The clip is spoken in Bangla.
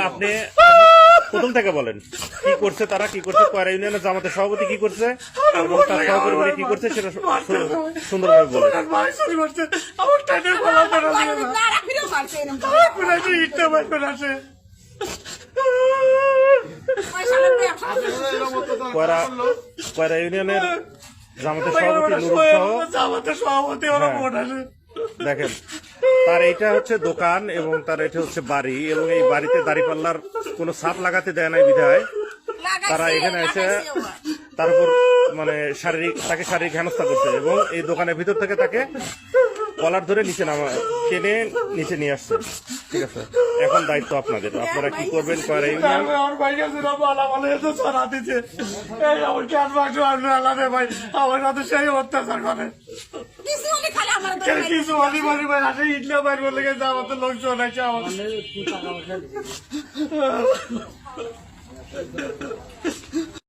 আপনি প্রথম থেকে বলেন কি করছে তারা, কি করছে কয়রা ইউনিয়নের জামাতের সভাপতি কি করছে এবং তার সহকর্মী কি করছে সেটা সুন্দরভাবে বলেন। কয়রা ইউনিয়নের জামাতের সভাপতি নুরুল সহ দেখেন তার এইটা হচ্ছে দোকান এবং তার এটা হচ্ছে বাড়ি, এবং এই বাড়িতে দাঁড়িপাল্লার কোনো ছাপ লাগাতে দেয় নাই বিধায় তারা এখানে এসে তার উপর মানে তাকে শারীরিক হেনস্থা করছে এবং এই দোকানের ভিতর থেকে তাকে কলার ধরে নিচে টেনে নিচে নিয়ে আসছে। ঠিক আছে, এখন দায়িত্ব আপনাদের, আপনারা কি করবেন? আমার সাথে সেই অত্যাচার করে কিছু হলি বলি ভাই আসে ইটলে বাইর বলে গেছে আমাদের লোক শোনাইছে আমাদের